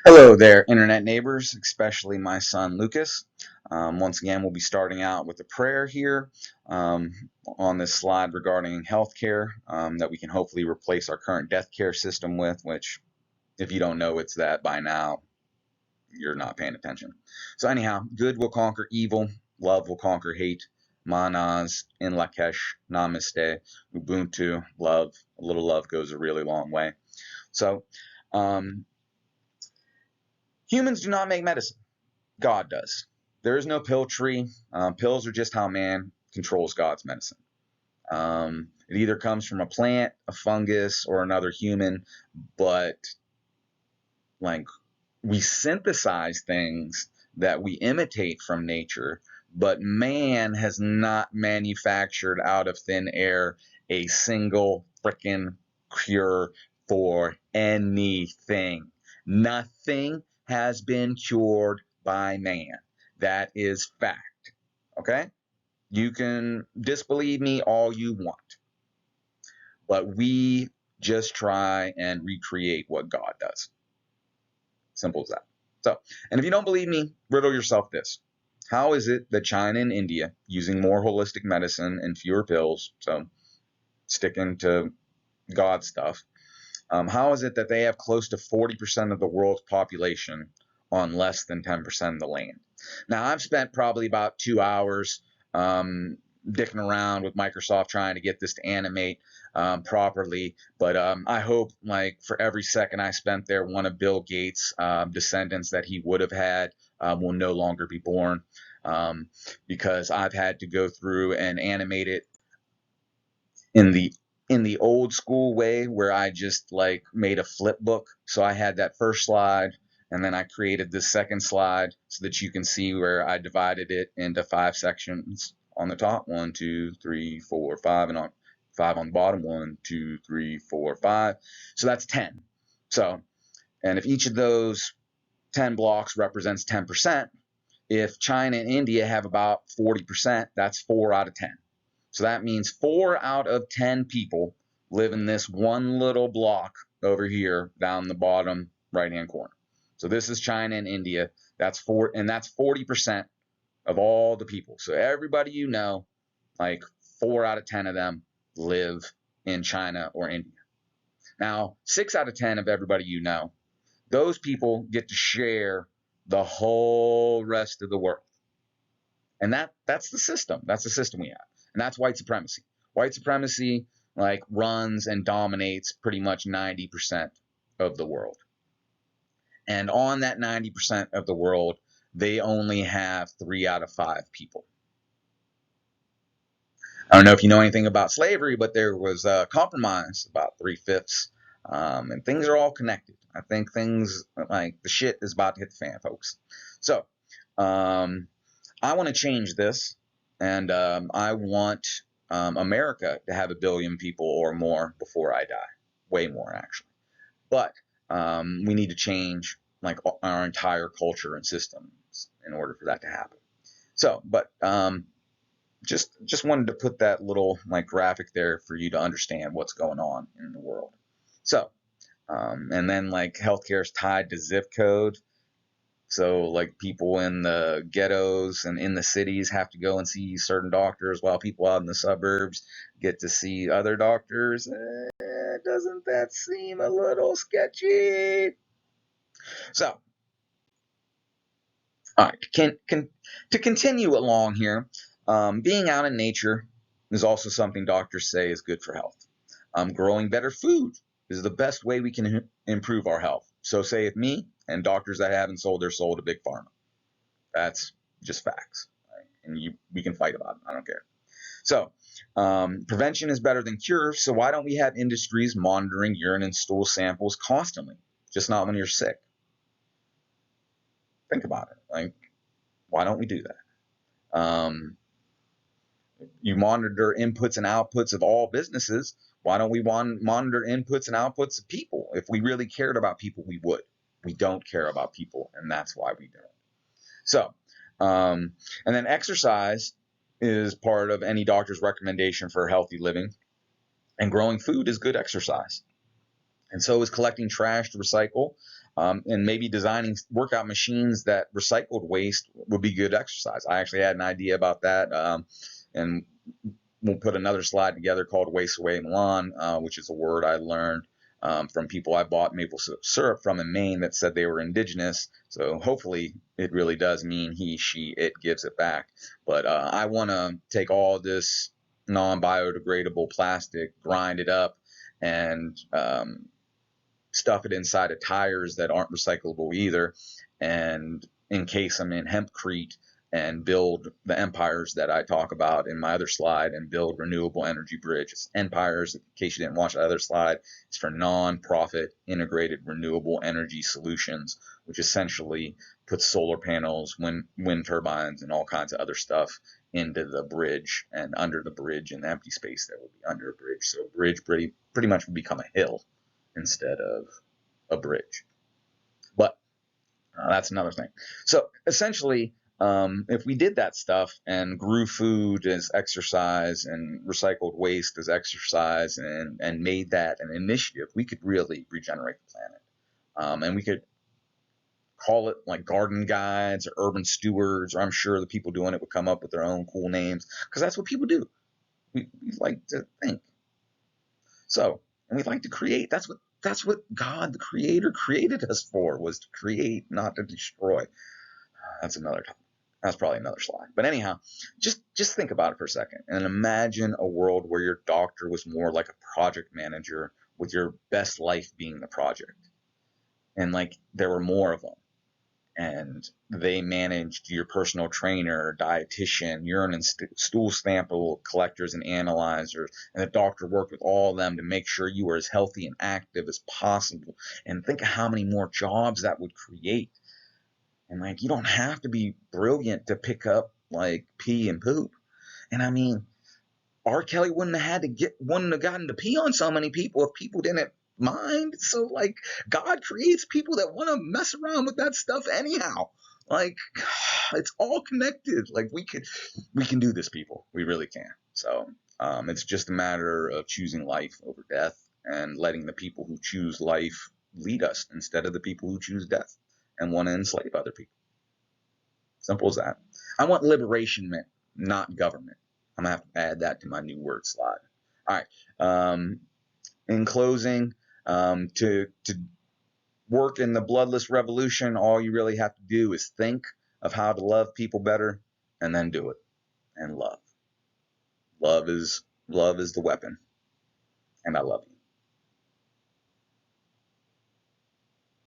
Hello there, internet neighbors, especially my son Lucas. Once again, we'll be starting out with a prayer here um, on this slide regarding healthcare that we can hopefully replace our current death care system with, which, if you don't know it's that by now, you're not paying attention. So, anyhow, good will conquer evil, love will conquer hate. Manaz, in Lakesh, Namaste, Ubuntu, love. A little love goes a really long way. So, um, humans do not make medicine. God does. There is no pill tree. Pills are just how man controls God's medicine. It either comes from a plant, a fungus, or another human, but like we synthesize things that we imitate from nature, but man has not manufactured out of thin air a single freaking cure for anything. Nothing has been cured by man. That is fact. Okay? You can disbelieve me all you want, but we just try and recreate what God does. Simple as that. So, and if you don't believe me, riddle yourself this. How is it that China and India, using more holistic medicine and fewer pills, so sticking to God stuff, how is it that they have close to 40% of the world's population on less than 10% of the land? Now, I've spent probably about 2 hours dicking around with Microsoft trying to get this to animate properly, but I hope, like, for every second I spent there, one of Bill Gates' descendants that he would have had will no longer be born, because I've had to go through and animate it in the old school way where I just like made a flip book. So I had that first slide and then I created this second slide so that you can see where I divided it into 5 sections on the top. 1, 2, 3, 4, 5, and on 5 on the bottom. 1, 2, 3, 4, 5. So that's 10. So, and if each of those 10 blocks represents 10%, if China and India have about 40%, that's 4 out of 10. So that means 4 out of 10 people live in this one little block over here down the bottom right-hand corner. So this is China and India. That's 40% of all the people. So everybody you know, like 4 out of 10 of them live in China or India. Now, 6 out of 10 of everybody you know, those people get to share the whole rest of the world. And that's the system. That's the system we have. And that's white supremacy. White supremacy like runs and dominates pretty much 90% of the world. And on that 90% of the world, they only have 3 out of 5 people. I don't know if you know anything about slavery, but there was a compromise about 3/5, and things are all connected. I think things like the shit is about to hit the fan, folks. So, I want to change this, and I want America to have 1 billion people or more before I die. Way more, actually. But we need to change like our entire culture and systems in order for that to happen. So, but just wanted to put that little like graphic there for you to understand what's going on in the world. So, and then like healthcare is tied to zip code. So like people in the ghettos and in the cities have to go and see certain doctors while people out in the suburbs get to see other doctors. Doesn't that seem a little sketchy? So, all right, to continue along here, being out in nature is also something doctors say is good for health. Growing better food is the best way we can improve our health. So saith me and doctors that haven't sold their soul to Big Pharma. That's just facts. Right? And we can fight about it. I don't care. So, prevention is better than cure. So why don't we have industries monitoring urine and stool samples constantly? Just not when you're sick. Think about it. Like, why don't we do that? You monitor inputs and outputs of all businesses. Why don't we monitor inputs and outputs of people? If we really cared about people, we would. We don't care about people, and that's why we don't. So, and then exercise is part of any doctor's recommendation for healthy living, and growing food is good exercise. And so is collecting trash to recycle. And maybe designing workout machines that recycled waste would be good exercise. I actually had an idea about that, and we'll put another slide together called Waste Away Milan, which is a word I learned from people I bought maple syrup from in Maine that said they were indigenous. So hopefully it really does mean he, she, it gives it back. But I want to take all this non-biodegradable plastic, grind it up, and stuff it inside of tires that aren't recyclable either, and encase them in hempcrete and build the empires that I talk about in my other slide, and build renewable energy bridges. Empires, in case you didn't watch the other slide, is for non-profit integrated renewable energy solutions, which essentially puts solar panels, wind turbines, and all kinds of other stuff into the bridge and under the bridge and the empty space that will be under a bridge. So a bridge pretty much will become a hill instead of a bridge. But that's another thing. So essentially, if we did that stuff and grew food as exercise and recycled waste as exercise, and made that an initiative, we could really regenerate the planet. And we could call it like garden guides or urban stewards, or I'm sure the people doing it would come up with their own cool names, because that's what people do. We like to think. So, and we like to create. That's what God, the Creator, created us for, was to create, not to destroy. That's another topic. That's probably another slide. But anyhow, just think about it for a second and imagine a world where your doctor was more like a project manager, with your best life being the project. And like there were more of them. And they managed your personal trainer, dietitian, urine and stool sample collectors and analyzers, and the doctor worked with all of them to make sure you were as healthy and active as possible. And think of how many more jobs that would create. And like, you don't have to be brilliant to pick up like pee and poop. And I mean, R. Kelly wouldn't have gotten to pee on so many people if people didn't mind. So like, God creates people that want to mess around with that stuff anyhow. Like, it's all connected. Like, we can do this, people. We really can. So it's just a matter of choosing life over death, and letting the people who choose life lead us instead of the people who choose death and want to enslave other people. Simple as that. I want liberation, not government. I'm going to have to add that to my new word slide. All right. In closing, to work in the bloodless revolution, all you really have to do is think of how to love people better, and then do it. And love. Love is the weapon. And I love you.